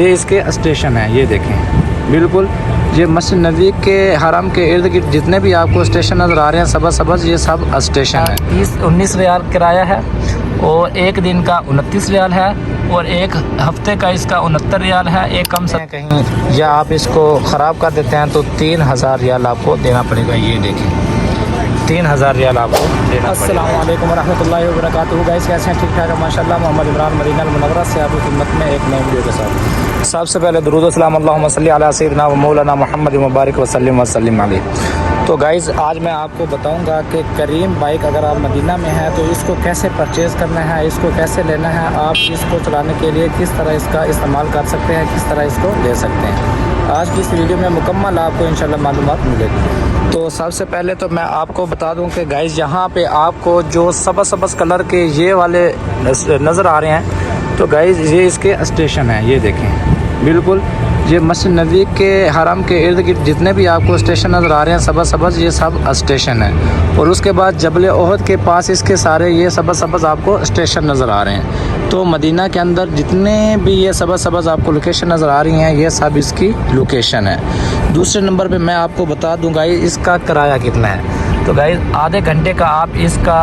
ये इसके स्टेशन है, ये देखें बिल्कुल ये मस्जिद नबी के हरम के इर्द गिर्द जितने भी आपको स्टेशन नज़र आ रहे हैं सबज सबज, ये सब स्टेशन है। 19 रियाल किराया है और एक दिन का 29 रियाल है और एक हफ्ते का इसका 69 रियाल है। एक कम से कहीं या आप इसको ख़राब कर देते हैं तो 3000 रियाल आपको देना पड़ेगा। ये देखें 3000 रियाल आपको देना। अस्सलाम वालेकुम वरहमतुल्लाहि वबरकातुहू। गाइस कैसे हैं? ठीक ठाक है माशाल्लाह। मोहम्मद इमरान मदीना मुनव्वरा से आपकी खिदमत में एक नई वीडियो के साथ। सबसे पहले दुरूद व सलाम अल्लाहुम्मा सल्ली अला सय्यिदिना व मौलाना मुहम्मद मुबारक वसल्लम वसल्लम अलैहि। तो गाइस आज मैं आपको बताऊंगा कि करीम बाइक अगर आप मदीना में हैं तो इसको कैसे परचेज़ करना है, इसको कैसे लेना है, आप इसको चलाने के लिए किस तरह इसका इस्तेमाल कर सकते हैं, किस तरह इसको ले सकते हैं। आज की इस वीडियो में मुकम्मल आपको इंशाल्लाह मालूमात मिलेगी। तो सबसे पहले तो मैं आपको बता दूं कि गाइस यहाँ पे आपको जो सबज सबज कलर के ये वाले नज़र आ रहे हैं तो गाइस ये इसके स्टेशन है। ये देखें बिल्कुल ये मस्जिद नबी के हरम के इर्द गिर्द जितने भी आपको स्टेशन नज़र आ रहे हैं सबज सबज, ये सब स्टेशन है। और उसके बाद जबल ओहद के पास इसके सारे ये सबज सबज आपको स्टेशन नज़र आ रहे हैं। तो मदीना के अंदर जितने भी ये सबज सबज आपको लोकेशन नज़र आ रही हैं ये सब इसकी लोकेशन है। दूसरे नंबर पे मैं आपको बता दूँगा इसका किराया कितना है। तो गाइस आधे घंटे का आप इसका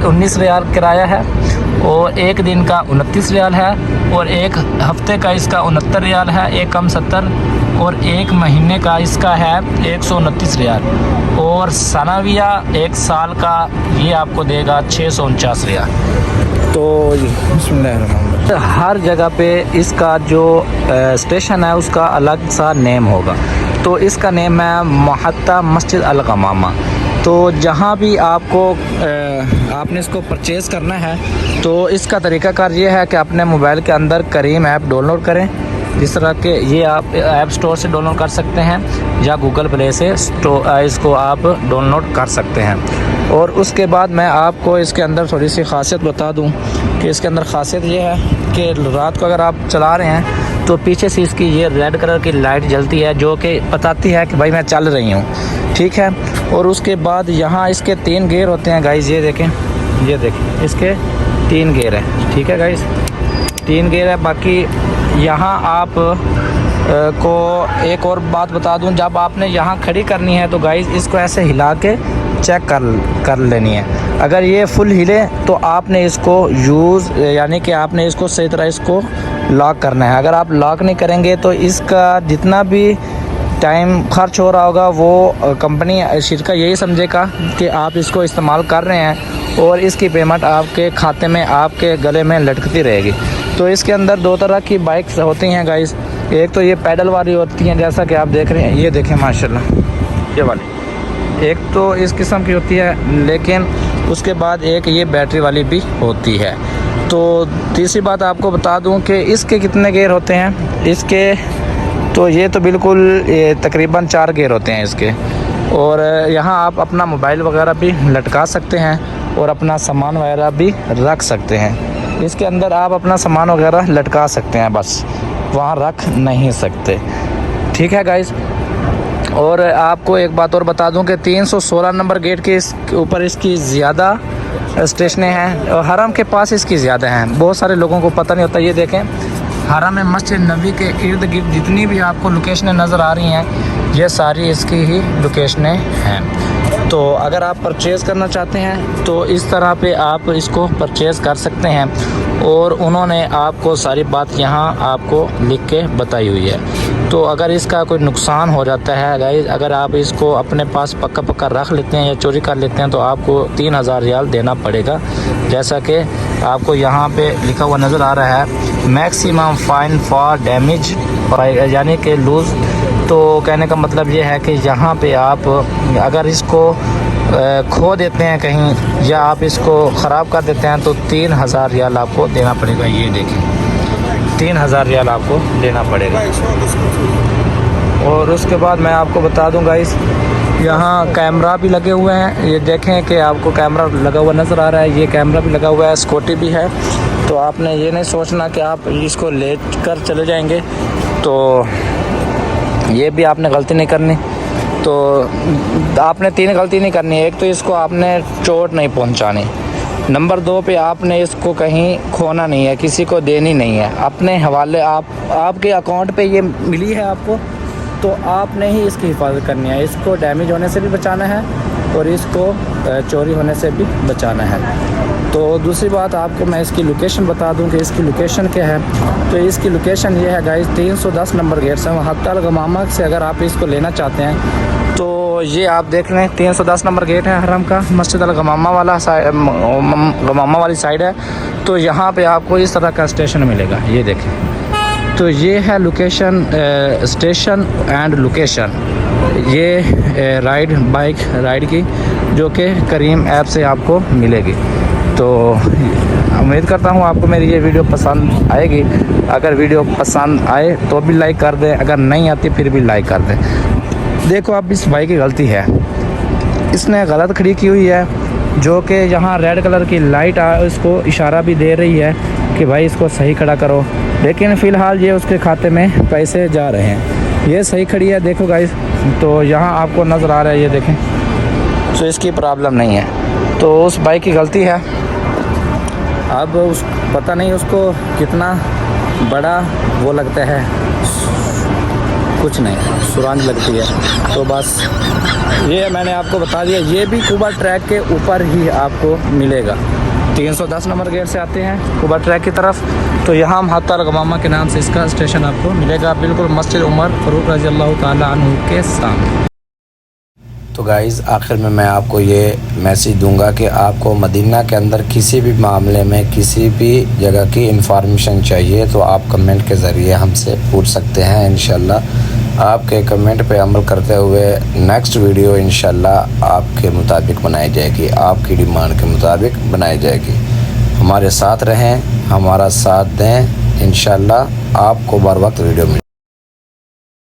19 रियाल किराया है और एक दिन का 29 रियाल है और एक हफ्ते का इसका 69 रियाल है, एक कम 70 और एक महीने का इसका है 129 रियाल और सनाविया एक साल का ये आपको देगा 649 रियाल। तो हर जगह पे इसका जो स्टेशन है उसका अलग सा नेम होगा। तो इसका नेम है मुहत्ता मस्जिद अल गमामा। तो जहाँ भी आपको आपने इसको परचेज़ करना है तो इसका तरीक़ाकार ये है कि अपने मोबाइल के अंदर करीम ऐप डाउनलोड करें। जिस तरह के ये आप ऐप स्टोर से डाउनलोड कर सकते हैं या गूगल प्ले से इसको आप डाउनलोड कर सकते हैं। और उसके बाद मैं आपको इसके अंदर थोड़ी सी ख़ासियत बता दूं कि इसके अंदर ख़ासियत ये है कि रात को अगर आप चला रहे हैं तो पीछे से इसकी ये रेड कलर की लाइट जलती है जो कि बताती है कि भाई मैं चल रही हूँ, ठीक है। और उसके बाद यहाँ इसके 3 गियर होते हैं गाइस, ये देखें इसके 3 गियर है, ठीक है गाइस 3 गियर है। बाकी यहाँ आप को एक और बात बता दूं, जब आपने यहाँ खड़ी करनी है तो गाइस इसको ऐसे हिला के चेक कर लेनी है। अगर ये फुल हिले तो आपने इसको यानी कि आपने इसको सही तरह इसको लॉक करना है। अगर आप लॉक नहीं करेंगे तो इसका जितना भी टाइम खर्च हो रहा होगा वो कंपनी शिरका यही समझेगा कि आप इसको इस्तेमाल कर रहे हैं और इसकी पेमेंट आपके खाते में आपके गले में लटकती रहेगी। तो इसके अंदर 2 तरह की बाइक्स होती हैं गाइस। एक तो ये पैडल वाली होती हैं जैसा कि आप देख रहे हैं, ये देखें माशाल्लाह ये वाली एक तो इस किस्म की होती है, लेकिन उसके बाद एक ये बैटरी वाली भी होती है। तो तीसरी बात आपको बता दूं कि इसके कितने गियर होते हैं इसके, तो ये तो बिल्कुल तकरीबन 4 गियर होते हैं इसके। और यहाँ आप अपना मोबाइल वगैरह भी लटका सकते हैं और अपना सामान वगैरह भी रख सकते हैं। इसके अंदर आप अपना सामान वगैरह लटका सकते हैं, बस वहाँ रख नहीं सकते, ठीक है गाइस। और आपको एक बात और बता दूं कि 316 नंबर गेट के ऊपर इसकी ज़्यादा स्टेशनें हैं और हरम के पास इसकी ज़्यादा हैं। बहुत सारे लोगों को पता नहीं होता। ये देखें हरम में मस्जिद नबी के इर्द गिर्द जितनी भी आपको लोकेशनें नज़र आ रही हैं ये सारी इसकी ही लोकेशनें हैं। तो अगर आप परचेज़ करना चाहते हैं तो इस तरह पे आप इसको परचेज़ कर सकते हैं और उन्होंने आपको सारी बात यहाँ आपको लिख के बताई हुई है। तो अगर इसका कोई नुकसान हो जाता है गाइस, अगर आप इसको अपने पास पक्का रख लेते हैं या चोरी कर लेते हैं तो आपको 3000 रियाल देना पड़ेगा। जैसा कि आपको यहाँ पे लिखा हुआ नज़र आ रहा है मैक्सिमम फाइन फॉर डैमेज यानी कि लूज़। तो कहने का मतलब ये है कि यहाँ पे आप अगर इसको खो देते हैं कहीं या आप इसको ख़राब कर देते हैं तो 3000 रियाल आपको देना पड़ेगा। ये देखें 3000 रियाल आपको देना पड़ेगा। और उसके बाद मैं आपको बता दूं गाइस यहाँ कैमरा भी लगे हुए हैं। ये देखें कि आपको कैमरा लगा हुआ नज़र आ रहा है, ये कैमरा भी लगा हुआ है, सिक्योरिटी भी है। तो आपने ये नहीं सोचना कि आप इसको ले कर चले जाएंगे, तो ये भी आपने गलती नहीं करनी। तो आपने 3 गलती नहीं करनी। एक तो इसको आपने चोट नहीं पहुंचानी, नंबर 2 पे आपने इसको कहीं खोना नहीं है, किसी को देनी नहीं है, अपने हवाले आपके अकाउंट पे ये मिली है आपको, तो आपने ही इसकी हिफाजत करनी है। इसको डैमेज होने से भी बचाना है और इसको चोरी होने से भी बचाना है। तो दूसरी बात आपको मैं इसकी लोकेशन बता दूं कि इसकी लोकेशन क्या है। तो इसकी लोकेशन ये है गाइस, 310 नंबर गेट से महत्ता अल गमामा से अगर आप इसको लेना चाहते हैं तो ये आप देख लें, 310 नंबर गेट है हरम का, मस्जिद अल गमामा गमामा वाली साइड है। तो यहाँ पे आपको इस तरह का स्टेशन मिलेगा, ये देखें। तो ये है लोकेशन, स्टेशन एंड लोकेशन, ये राइड बाइक राइड की, जो कि करीम ऐप से आपको मिलेगी। तो उम्मीद करता हूँ आपको मेरी ये वीडियो पसंद आएगी। अगर वीडियो पसंद आए तो भी लाइक कर दें, अगर नहीं आती फिर भी लाइक कर दें। देखो अब इस भाई की गलती है, इसने गलत खड़ी की हुई है, जो कि यहाँ रेड कलर की लाइट इसको इशारा भी दे रही है कि भाई इसको सही खड़ा करो, लेकिन फ़िलहाल ये उसके खाते में पैसे जा रहे हैं। ये सही खड़ी है, देखो गाइस, तो यहाँ आपको नज़र आ रहा है, ये देखें। तो इसकी प्रॉब्लम नहीं है, तो उस भाई की गलती है। अब उस पता नहीं उसको कितना बड़ा वो लगता है, कुछ नहीं, सुरांज लगती है। तो बस ये मैंने आपको बता दिया, ये भी कुबा ट्रैक के ऊपर ही आपको मिलेगा। 310 नंबर गेट से आते हैं कुबा ट्रैक की तरफ, तो यहाँ महत्ता अल गमामा के नाम से इसका स्टेशन आपको मिलेगा, बिल्कुल मस्जिद उमर फ़ारूक रज़ी अल्लाह ताला अन्हु के सामने। तो गाइज़ आखिर में मैं आपको ये मैसेज दूंगा कि आपको मदीना के अंदर किसी भी मामले में किसी भी जगह की इंफॉर्मेशन चाहिए तो आप कमेंट के ज़रिए हमसे पूछ सकते हैं। इंशाल्लाह आपके कमेंट पे अमल करते हुए नेक्स्ट वीडियो इंशाल्लाह आपके मुताबिक बनाई जाएगी, आपकी डिमांड के मुताबिक बनाई जाएगी। हमारे साथ रहें, हमारा साथ दें, इंशाल्लाह आपको बर वक्त वीडियो मिले।